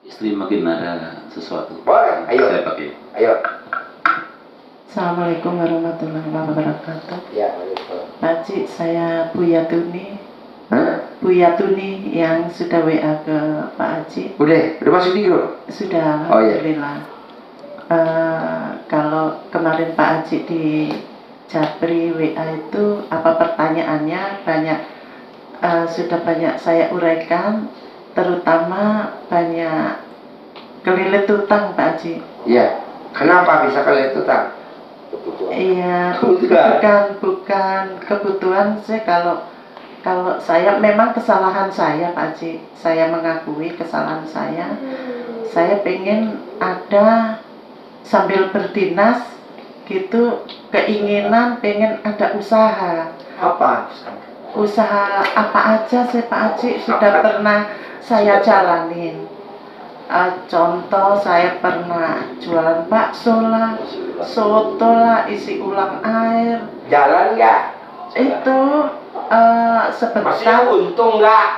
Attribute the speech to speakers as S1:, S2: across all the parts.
S1: Istri mungkin ada sesuatu.
S2: Boleh, ayo.
S1: Saya pakai.
S2: Ayo.
S3: Assalamualaikum warahmatullahi wabarakatuh.
S2: Ya, waalaikumsalam.
S3: Pak Haji, saya Buya Tuni.
S2: Hah?
S3: Buya Tuni yang sudah WA ke Pak Haji.
S2: Udah masuk di grup?
S3: Sudah,
S2: Oh, iya.
S3: alhamdulillah. Kalau kemarin Pak Haji di Japri WA itu apa pertanyaannya banyak, sudah banyak saya uraikan, terutama banyak kelilit utang Pak Haji.
S2: Iya. Kenapa bisa kalian itu tak?
S3: Iya,
S2: Kebutuhan.
S3: bukan kebutuhan sih. Kalau saya memang kesalahan saya Pak Haji, saya mengakui kesalahan saya. Saya pengen ada sambil berdinas gitu, keinginan pengen ada usaha.
S2: Apa?
S3: Usaha apa aja sih Pak Haji sudah pernah saya jalanin. Contoh saya pernah jualan bakso lah, soto lah, isi ulang air.
S2: Jalan nggak?
S3: Itu
S2: Maksudnya
S3: sebentar.
S2: untung nggak?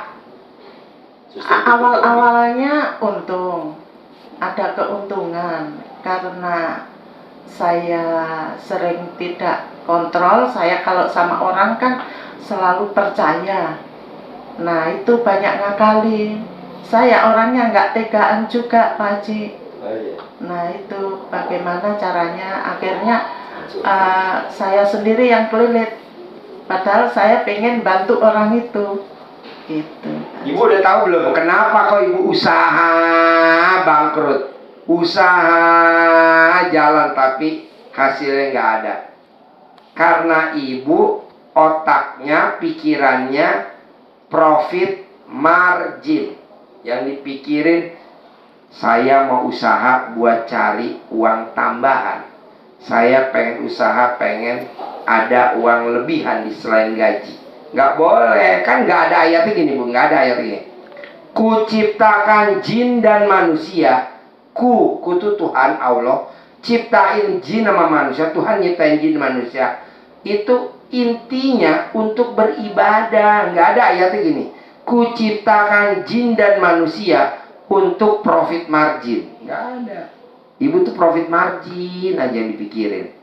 S3: Awal-awalnya untung, ada keuntungan karena saya sering tidak kontrol. Saya kalau sama orang kan selalu percaya. Nah itu banyak ngakalin. Saya orangnya nggak tegaan juga Pak Haji.
S2: Oh, iya.
S3: Nah itu bagaimana caranya, akhirnya saya sendiri yang kelilit. Padahal saya pengen bantu orang itu gitu.
S2: Ibu udah tahu belum kenapa kok ibu usaha bangkrut? Usaha jalan tapi hasilnya nggak ada. Karena ibu otaknya, pikirannya profit margin. Yang dipikirin, saya mau usaha buat cari uang tambahan. Saya pengen usaha, pengen ada uang lebihan di selain gaji. Nggak boleh, kan nggak ada ayatnya gini Bu, nggak ada ayat ini. Ku ciptakan jin dan manusia. Ku itu Tuhan Allah, ciptain jin sama manusia. Tuhan nyiptain jin dan manusia. Itu intinya untuk beribadah. Nggak ada ayatnya gini. Ku ciptakan jin dan manusia untuk profit margin. Nggak ada. Ibu tuh profit margin aja yang dipikirin.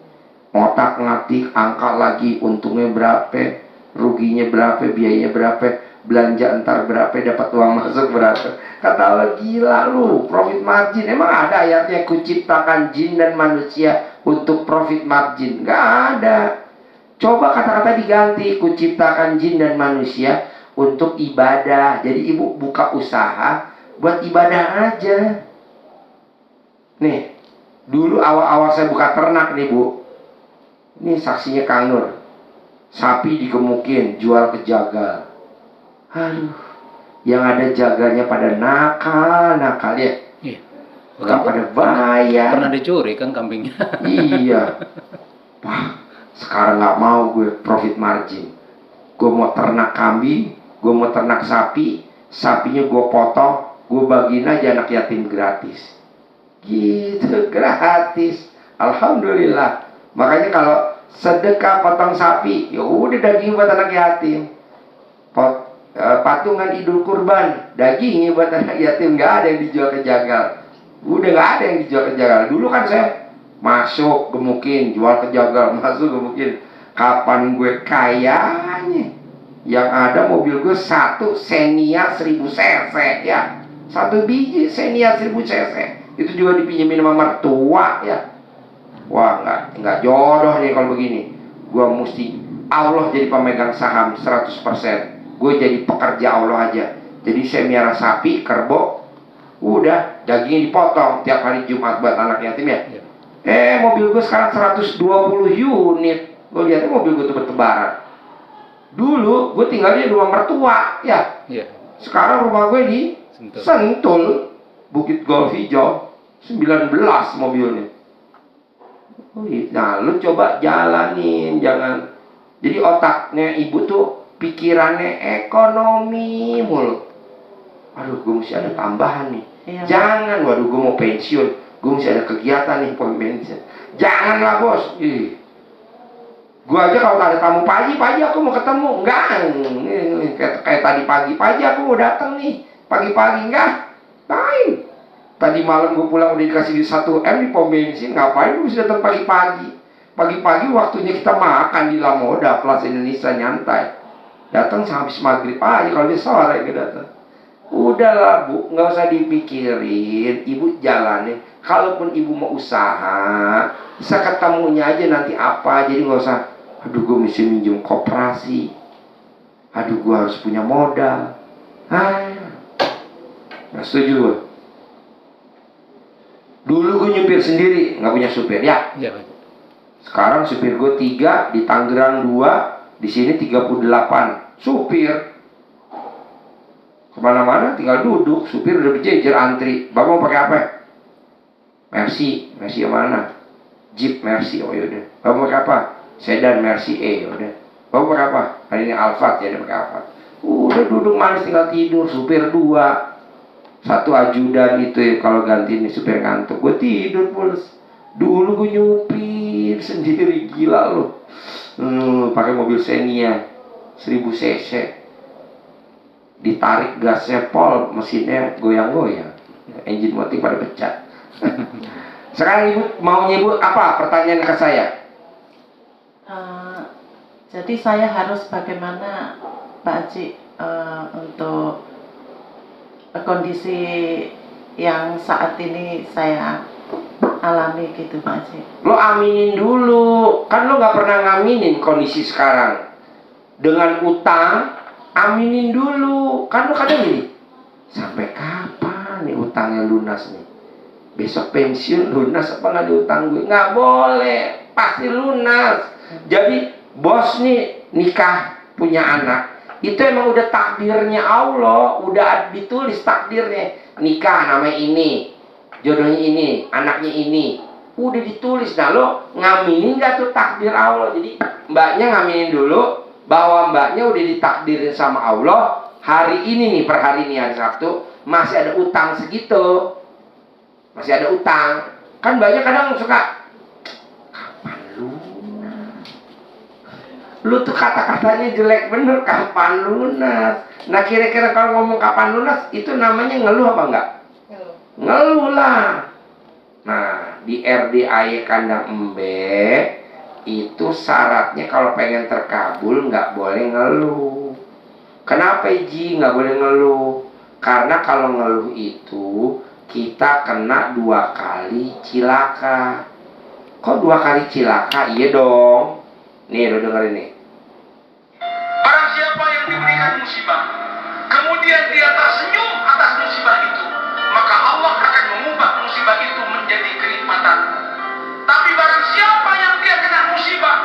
S2: Otak ngatik, angka lagi, untungnya berapa, ruginya berapa, biayanya berapa, belanja entar berapa, dapat uang masuk berapa. Kata Allah, gila lu, profit margin. Emang ada ayatnya ku ciptakan jin dan manusia untuk profit margin? Nggak ada. Coba kata-kata diganti, ku ciptakan jin dan manusia untuk ibadah. Jadi ibu buka usaha buat ibadah aja. Nih, dulu awal-awal saya buka ternak nih Bu. Ini saksinya Kang Nur. Sapi digemukin, jual ke jagal. Aduh, yang ada jagalnya pada nakal ya.
S1: Iya.
S2: Gak pada bayar.
S1: Pernah dicuri kan kambingnya.
S2: Iya. Wah, sekarang nggak mau gue profit margin. Gue mau ternak kambing, gue mau ternak sapi, sapinya gue potong, gue bagiin aja anak yatim gratis. Gitu, gratis. Alhamdulillah. Makanya kalau sedekah potong sapi, ya udah daging buat anak yatim. Patungan Idul Kurban, dagingnya buat anak yatim, nggak ada yang dijual ke jagal. Udah nggak ada yang dijual ke jagal. Dulu kan saya masuk gemukin, jual ke jagal, masuk gemukin. Kapan gue kayanya? Yang ada mobil gue satu Xenia 1000 cc ya. Satu biji Xenia 1000 cc. Itu juga dipinjemin sama mertua ya. Wah, nggak jodoh nih kalau begini. Gue mesti Allah jadi pemegang saham 100%. Gue jadi pekerja Allah aja. Jadi saya miara sapi, kerbau. Udah, dagingnya dipotong tiap hari Jumat buat anak yatim ya. Mobil gue sekarang 120 unit. Gue lihatnya mobil gue tuh bertebaran. Dulu gue tinggalnya di rumah mertua ya.
S1: Iya.
S2: Sekarang rumah gue di Sentul, Bukit Golf Hijau, 19 mobilnya. Nah, lu coba jalanin, jangan. Jadi otaknya ibu tuh pikirannya ekonomi mulu. Aduh, gue mesti ada tambahan nih.
S3: Iya,
S2: Jangan, waduh, gue mau pensiun, gue mesti ada kegiatan nih pensiun. Janganlah bos. Gue aja kalau ada tamu pagi aku mau ketemu. Enggak, kayak tadi pagi aku mau datang nih. Pagi-pagi enggak. Lain. Tadi malam gue pulang udah dikasih 1 M di pom bensin. Ngapain gue bisa datang pagi-pagi? Pagi-pagi waktunya kita makan di La Moda, Plaza Indonesia, nyantai. Datang habis maghrib aja, kalau dia sore gue datang. Udahlah Bu, nggak usah dipikirin. Ibu jalanin. Kalaupun ibu mau usaha, bisa ketemunya aja nanti apa. Jadi nggak usah, aduh gue mesti minjem koperasi, aduh gue harus punya modal. Nggak setuju gue. Dulu gue nyupir sendiri, nggak punya supir ya.
S1: Iya, Pak.
S2: Sekarang supir gue 3, di Tangerang 2, di sini 38 supir. Kemana-mana tinggal duduk, supir udah berjejer antri. Bapak mau pakai apa? Mercy yang mana? Jeep Mercy, oh yaudah. Bapak mau pakai apa? Sedan Mercy E, yaudah. Bapak pakai apa? Hari ini Alphard, ya dia pakai Alphard. Udah duduk manis tinggal tidur, supir 2. 1 ajudan itu ya, kalau ganti ini supir ngantuk. Gue tidur pules. Dulu gue nyupir sendiri, gila loh. Pakai mobil Xenia 1000 cc. Ditarik gasnya pol, mesinnya goyang-goyang, engine motor pada pecah. Sekarang ibu maunya ibu apa? Pertanyaan ke saya.
S3: Jadi saya harus bagaimana Pak Haji untuk kondisi yang saat ini saya alami gitu Pak Haji.
S2: Lo aminin dulu, kan lo nggak pernah ngaminin kondisi sekarang. Dengan utang, aminin dulu. Kan lo kadang gini, sampai kapan nih utangnya lunas nih? Besok pensiun lunas apa nggak diutang gue? Nggak boleh, pasti lunas. Jadi bos nih nikah punya anak, itu emang udah takdirnya Allah, udah ditulis takdirnya. Nikah namanya ini, jodohnya ini, anaknya ini, udah ditulis. Nah lo ngaminin nggak tuh takdir Allah? Jadi mbaknya ngaminin dulu bahwa mbaknya udah ditakdirin sama Allah. Hari ini nih, per hari ini hari Sabtu, masih ada utang segitu, masih ada utang. Kan banyak kadang suka, kapan lunas? Lu tuh kata-katanya jelek bener, kapan lunas? Nah kira-kira kalau ngomong kapan lunas, itu namanya ngeluh apa enggak? Ngeluh lah. Nah di RDAY kandang embe itu syaratnya kalau pengen terkabul nggak boleh ngeluh. Kenapa Ji nggak boleh ngeluh? Karena kalau ngeluh itu kita kena 2 kali cilaka. Kok 2 kali cilaka? Iya dong. Nih lo dengerin nih.
S4: Barang siapa yang diberikan musibah, kemudian dia tersenyum atas musibah itu, maka Allah akan mengubah musibah itu menjadi kenikmatan. Tapi barang siapa yang dia kena musibah,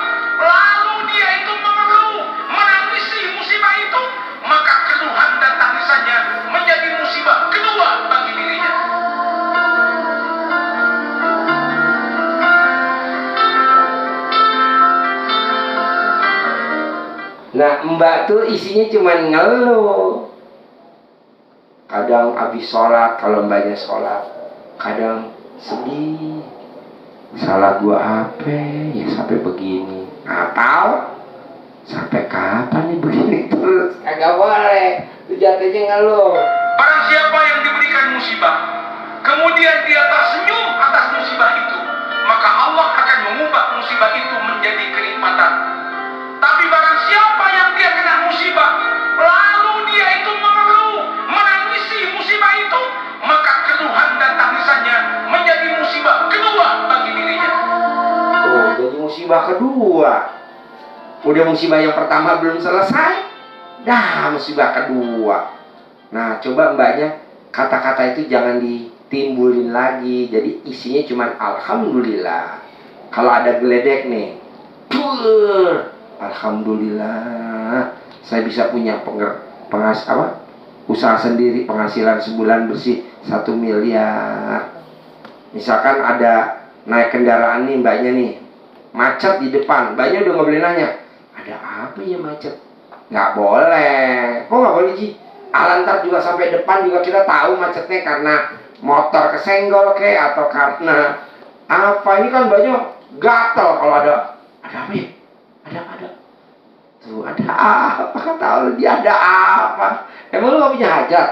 S4: lalu dia itu mengeluh, menangisi musibah itu, maka keluhan dan tangisannya menjadi musibah kedua bagi dirinya.
S2: Nah mbak tuh isinya cuma ngeluh. Kadang habis sholat, kalau mbaknya sholat, kadang sedih. Salah gua apa ya sampai begini? Atau sampai kapan nih begini terus? Kagak boleh. Itu jatuhnya ngeluh.
S4: Barang siapa yang diberikan musibah, kemudian dia tersenyum atas musibah itu, maka Allah akan mengubah musibah itu menjadi kenikmatan. Tapi barang siapa yang dia kena musibah, lalu dia itu mengeluh, menangisi musibah itu, maka keluhan dan tangisannya menjadi musibah kedua bagi dirinya.
S2: Oh, jadi musibah kedua. Udah musibah yang pertama belum selesai, dah musibah kedua. Nah, coba mbaknya kata-kata itu jangan ditimbulin lagi. Jadi isinya cuma alhamdulillah. Kalau ada geledek nih, alhamdulillah, saya bisa punya usaha sendiri, penghasilan sebulan bersih 1 miliar. Misalkan ada naik kendaraan nih mbaknya nih, macet di depan, mbaknya udah nggak boleh nanya, ada apa ya macet? Nggak boleh. Kok nggak boleh Ji? Alantar juga sampai depan juga kita tahu macetnya karena motor kesenggol atau karena apa. Ini kan mbaknya gatel kalau ada apa ya? Ada. Tuh ada apa? Tahu dia ada apa? Emang lu gak punya hajat?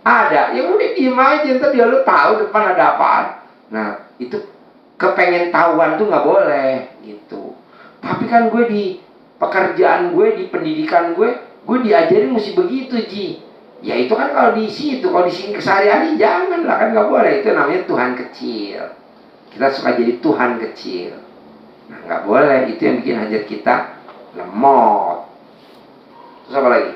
S2: Ada, ya udah diem aja, ntar dia lu tahu depan ada apaan. Nah, itu kepengen tahuan tuh nggak boleh gitu. Tapi kan gue di pekerjaan gue, di pendidikan gue diajarin mesti begitu, Ji. Ya itu kan kalau di situ, kalau di sini keseharian jangan lah, kan nggak boleh. Itu namanya Tuhan kecil. Kita suka jadi Tuhan kecil. Nah, nggak boleh. Itu yang bikin hajat kita lemot. Terus apa lagi?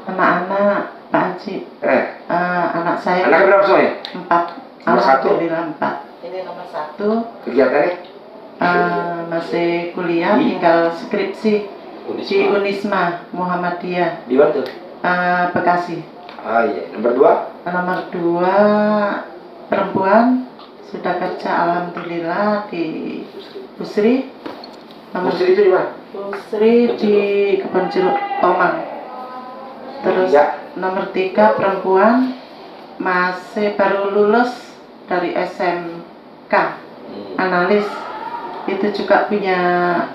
S3: Anak-anak Pak Haji, anak saya
S2: Anak berapa semuanya?
S3: 4.
S2: Nomor 1?
S3: Alhamdulillah 4. Ini nomor 1.
S2: Kegiatannya?
S3: Masih kuliah, tinggal skripsi di Unisma Muhammadiyah,
S2: Di mana tuh?
S3: Bekasi.
S2: Ah iya. Nomor 2?
S3: Nomor 2 perempuan, sudah kerja alhamdulillah di Busri.
S2: Musri itu di mana?
S3: Busri di Kebon Jeruk Tomang. Terus nomor 3 perempuan, masih baru lulus dari SMK, analis. Itu juga punya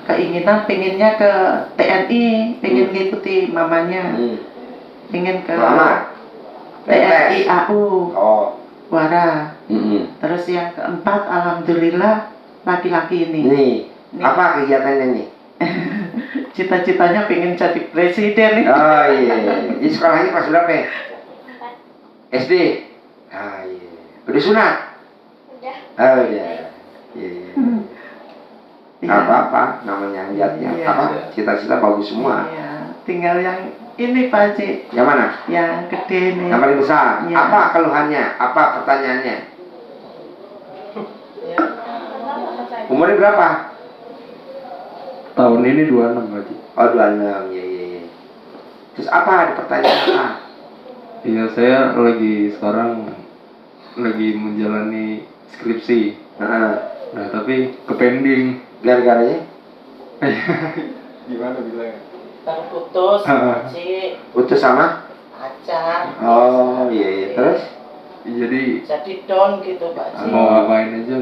S3: keinginan, pengennya ke TNI, pengen ngikuti mamanya, pengen ke
S2: Mama?
S3: TNI AU
S2: Oh.
S3: Wara. Terus yang keempat, alhamdulillah laki-laki ini.
S2: Nih, apa kegiatannya nih?
S3: Cita-citanya pengen jadi presiden nih.
S2: Oh iya. Jadi sekolahnya kelas berapa ya? SD? Ah iya. Udah sunat?
S5: Udah.
S2: Oh udah. Iya.
S3: Iya.
S2: Apa-apa namanya hajatnya.
S3: Iya.
S2: Apa? Cita-cita bagus semua.
S3: Iya, tinggal yang ini Pak Haji,
S2: Yang mana?
S3: yang gede nih.
S2: Yang paling besar.
S3: Iya.
S2: Apa keluhannya? Apa pertanyaannya?
S3: Ya.
S2: Umurnya berapa?
S1: Tahun ini 26 Haji.
S2: Oh 26. Iya. Terus apa? Ada pertanyaan apa?
S1: Iya, saya sekarang lagi menjalani skripsi.
S2: Heeh.
S1: Nah, tapi kepending.
S2: Gara-garanya?
S1: Gimana bilangnya?
S3: Baru putus, Haji,
S2: Putus sama?
S3: pacar.
S2: Oh iya. Terus?
S1: Jadi
S3: Jadi down gitu Pak Haji.
S1: mau ngapain aja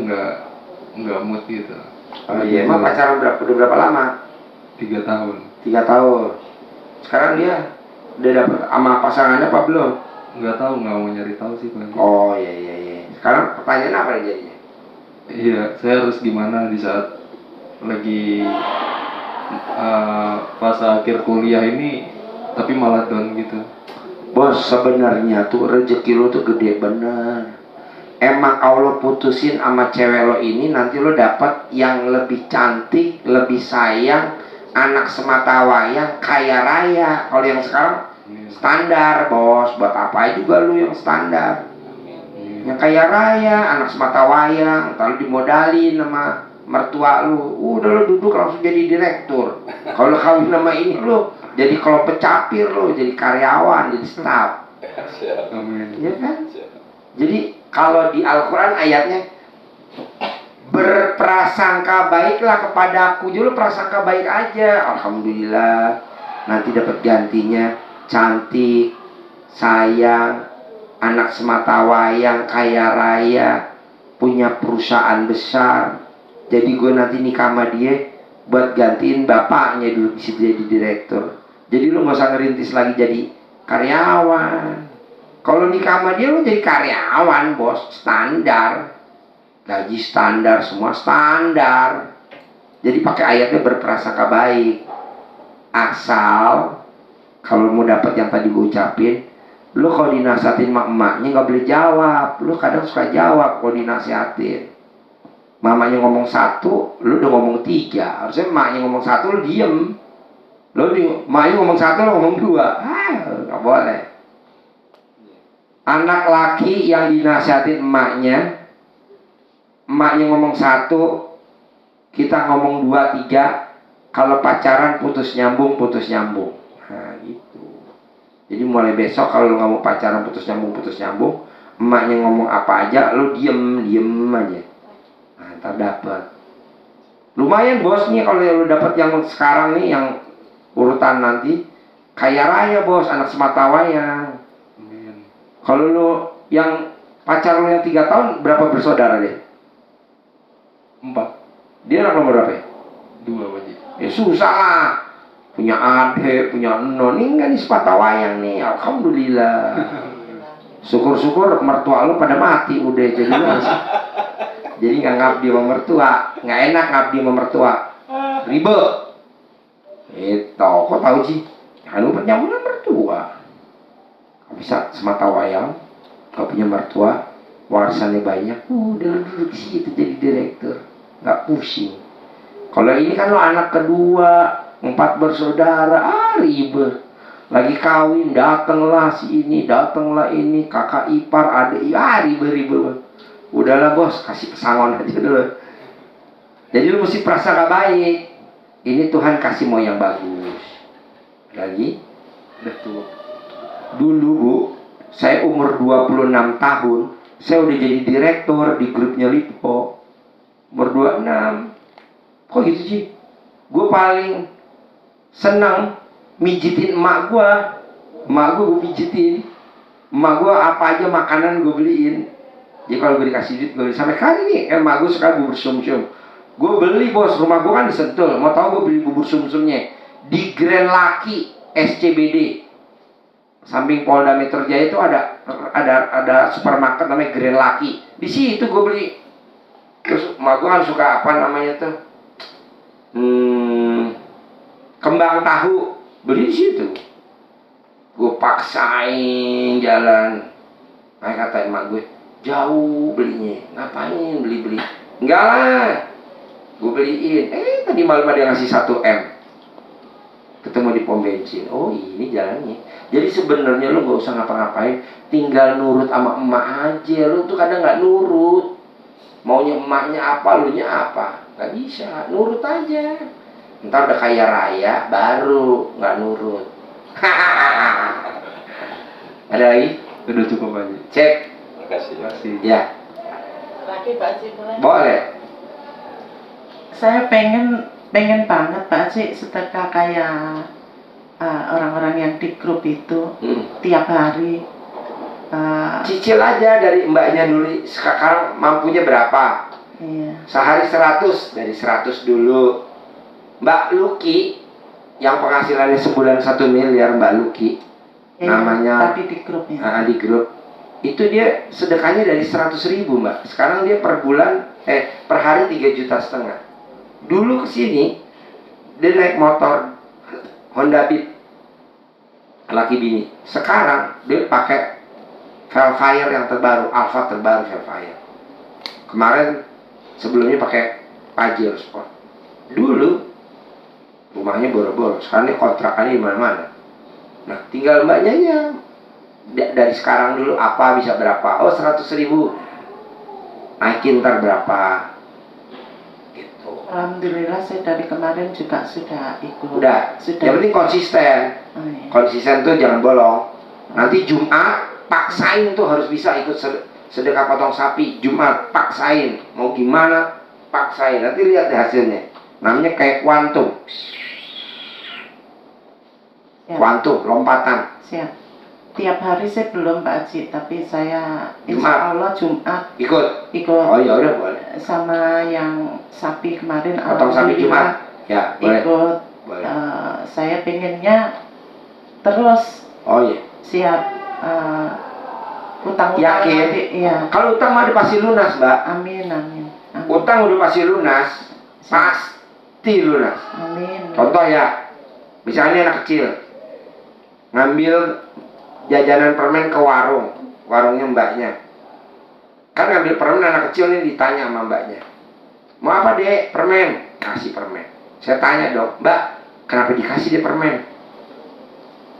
S1: nggak mood gitu.
S2: Oh iya. Emang pacaran udah berapa lama?
S1: 3 tahun.
S2: 3 tahun. Sekarang dia udah dapet sama pasangannya apa belum?
S1: Nggak tahu, nggak mau nyari tahu sih Pak Haji.
S2: Oh iya. Sekarang pertanyaan apa yang jadinya?
S1: Iya, saya harus gimana di saat lagi fase akhir kuliah ini, tapi malah down gitu.
S2: Bos, sebenarnya tuh rezeki lo tuh gede bener. Emang Allah putusin sama cewek lo ini, nanti lo dapat yang lebih cantik, lebih sayang, anak semata wayang, kaya raya. Kalau yang sekarang standar, bos. Buat apa juga lo yang standar? Yang kaya raya, anak semata wayang, kalau dimodalin sama mertua lu, udah lo duduk langsung jadi direktur. Kalau kawin sama ini lo jadi kalau pecapir lo, jadi karyawan, jadi staf.
S1: Amin.
S2: Ya kan? Jadi kalau di Al-Quran ayatnya, berprasangka baiklah kepada aku, jadi lo prasangka baik aja. Alhamdulillah, nanti dapat gantinya cantik, sayang, anak semata wayang, kaya raya, punya perusahaan besar. Jadi gue nanti nikah sama dia buat gantiin bapaknya dulu di situ jadi direktur. Jadi lu nggak usah ngerintis lagi jadi karyawan. Kalau nikah sama dia lu jadi karyawan, bos, standar, gaji standar, semua standar. Jadi pakai ayatnya berprasangka baik. Asal kalau mau dapat yang tadi gue ucapin, lu kalau dinasihatin emaknya nggak boleh jawab. Lu kadang suka jawab kalau dinasihatin. Mamanya ngomong 1, lu udah ngomong 3. Harusnya emaknya ngomong 1, lu diem. Emaknya ngomong 1, lu ngomong 2. Nggak boleh. Anak laki yang dinasihatin emaknya ngomong 1, kita ngomong 2, 3. Kalau pacaran putus nyambung. Nah gitu. Jadi mulai besok kalau lu nggak mau pacaran putus nyambung, emaknya ngomong apa aja, lu diem aja. Nah, ntar dapat. Lumayan bos nih kalau lu dapat yang sekarang nih, yang urutan nanti kaya raya bos, anak semata wayang.
S1: Amin.
S2: Kalau lu yang pacar lu yang 3 tahun berapa bersaudara deh?
S1: 4.
S2: Dia anak nomor berapa ya?
S1: 2 Pak Haji.
S2: Ya susah lah. punya ade, punya non, ini kan sepatah wayang nih, alhamdulillah. Syukur-syukur mertua lu pada mati udah, jadi jadi nggak ngabdi sama mertua, nggak enak ngabdi sama mertua, ribet. Itu, kok tahu sih? Kan lu penyamunan mertua, nggak bisa semata wayang, nggak punya mertua, warisannya banyak, udah lu duduk di situ jadi direktur, nggak pusing. Kalau ini kan lo anak kedua, 4 bersaudara, ribet. Lagi kawin, datanglah si ini, datanglah ini, kakak ipar, adik, ribet-ribet. Udahlah bos, kasih pesangon aja dulu. Jadi lu mesti perasa gak baik. Ini Tuhan kasih mau yang bagus. Lagi, udah tua. Dulu bu, saya umur 26 tahun, saya udah jadi direktur di grupnya Lipo. Umur 26. Kok gitu sih? Gue paling senang mijitin emak gue. Emak gue pijitin. Emak gue apa aja makanan gue beliin. Jadi kalau gue dikasih duit, gue beli. Sampai kali nih, emak gue suka bubur sumsum. Gue beli bos, rumah gue kan di Sentul. Mau tau gue beli bubur sumsumnya di Grand Laki SCBD. Samping Polda Metro Jaya itu ada supermarket namanya Grand Laki. Di situ gue beli. Terus emak gue kan suka apa namanya tuh? Kembang tahu, beli di situ. Gue paksain jalan. Kayak kata emak gue, jauh belinya, ngapain beli-beli? Enggak lah, gue beliin. Tadi malam ada ngasih 1 M. Ketemu di pom bensin. Oh ini jalannya. Jadi sebenarnya lo gak usah ngapa-ngapain, tinggal nurut sama emak aja. Lo tuh kadang nggak nurut. Maunya emaknya apa, lu nya apa? Gak bisa, nurut aja. Ntar udah kaya raya, baru nggak nurut. Ada lagi?
S1: Udah cukup aja.
S2: Cek.
S1: Makasih.
S2: Ya.
S3: Lagi Pak Haji boleh?
S2: Boleh.
S3: Saya pengen banget Pak Haji sedekah kayak orang-orang yang di grup itu tiap hari.
S2: Cicil aja dari mbaknya dulu. Sekarang mampunya berapa?
S3: Iya.
S2: Sehari 100, dari 100 dulu. Mbak Luki yang penghasilannya sebulan 1 miliar, Mbak Luki namanya.
S3: Tapi di grupnya.
S2: Di grup itu dia sedekahnya dari 100.000 mbak. Sekarang dia per bulan per hari 3,5 juta. Dulu kesini dia naik motor Honda Beat laki bini. Sekarang dia pakai Velfire yang terbaru, Alfa terbaru Velfire. Kemarin sebelumnya pakai Pajero Sport. Dulu rumahnya boro-boro, sekarang dia kontrakannya di mana-mana. Nah, tinggal mbaknya aja. Dari sekarang dulu apa bisa berapa? Oh 100.000. Naikin ntar berapa? Gitu.
S3: Alhamdulillah saya dari kemarin juga sudah ikut.
S2: Udah. Yang penting konsisten.
S3: Oh, iya.
S2: Konsisten tuh jangan bolong. Nanti Jumat paksain tuh harus bisa ikut sedekah potong sapi. Jumat paksain. Mau gimana? Paksain. Nanti lihat deh hasilnya. Namanya kayak kuantum. Kuantum, lompatan.
S3: Siap. Tiap hari saya belum Pak Haji, tapi saya
S2: Jumat.
S3: insya Allah Jumat
S2: Ikut.
S3: Oh
S2: ya udah boleh.
S3: Sama yang sapi kemarin.
S2: Potong sapi Jumat. Ya boleh.
S3: Ikut.
S2: Boleh.
S3: Saya pengennya terus.
S2: Oh iya.
S3: Siap. Utang-utang.
S2: Yakin?
S3: Iya.
S2: Kalau utang mah pasti lunas, Mbak.
S3: Amin.
S2: Utang udah pasti lunas. Pasti lunas.
S3: Amin.
S2: Contoh ya, misalnya anak kecil ngambil jajanan permen ke warungnya mbaknya. Kan ngambil permen, anak kecil ini ditanya sama mbaknya, mau apa dek? Permen. Kasih permen. Saya tanya dong, mbak, kenapa dikasih dia permen?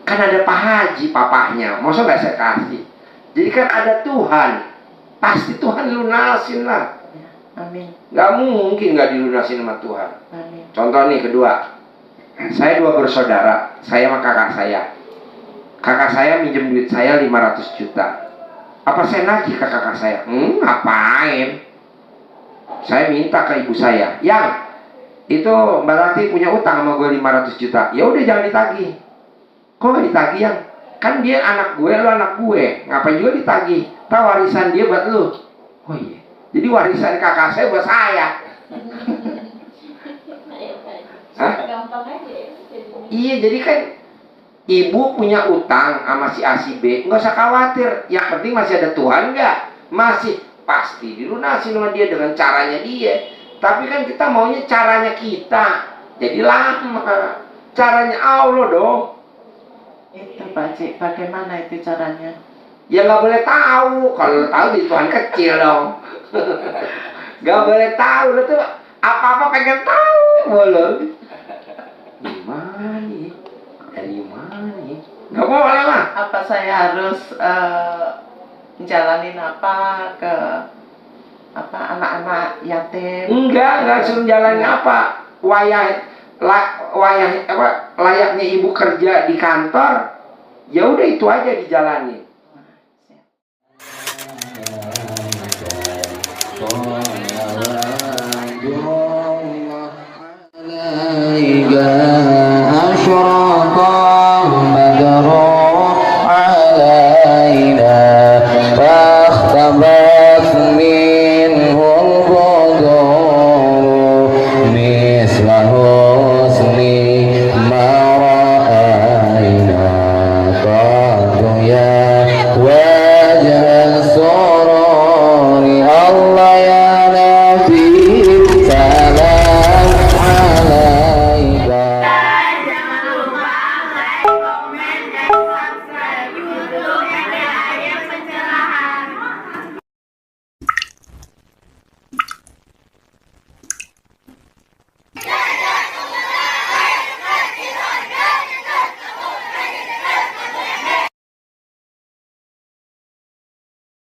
S2: Kan ada Pak Haji papahnya, masa nggak saya kasih? Jadi kan ada Tuhan, pasti Tuhan lunasin lah.
S3: Amin.
S2: Nggak mungkin nggak dilunasin sama Tuhan.
S3: Amin.
S2: Contoh nih kedua, saya 2 bersaudara, saya sama kakak saya. Kakak saya minjem duit saya 500 juta. Apa saya nagih ke kakak saya? Ngapain? Saya minta ke ibu saya, yang itu Mbak Rati punya utang sama gue 500 juta. Ya udah jangan ditagih. Kok nggak ditagih yang? Kan dia anak gue, lo anak gue. Ngapain juga ditagih? Tahu warisan dia buat lo. Oh iya. Jadi warisan kakak saya buat saya. Hah?
S5: Gampang aja ya.
S2: Iya, jadi kan ibu punya utang sama si A si B, nggak usah khawatir. Yang penting masih ada Tuhan nggak? Masih, pasti dilunasi sama dia dengan caranya dia. Tapi kan kita maunya caranya kita, jadi lama. Caranya Allah dong.
S3: Itu Pak Cik, bagaimana itu caranya?
S2: Ya nggak boleh tahu. Kalau lo tahu di Tuhan kecil dong. Nggak boleh tahu. Lo tuh apa-apa pengen tahu boleh. Gimana nih? Dari mana nih? Nggak boleh lah.
S3: Apa saya harus jalanin apa ke apa anak-anak yatim?
S2: Enggak suruh jalannya apa. Layaknya ibu kerja di kantor, ya udah itu aja dijalani.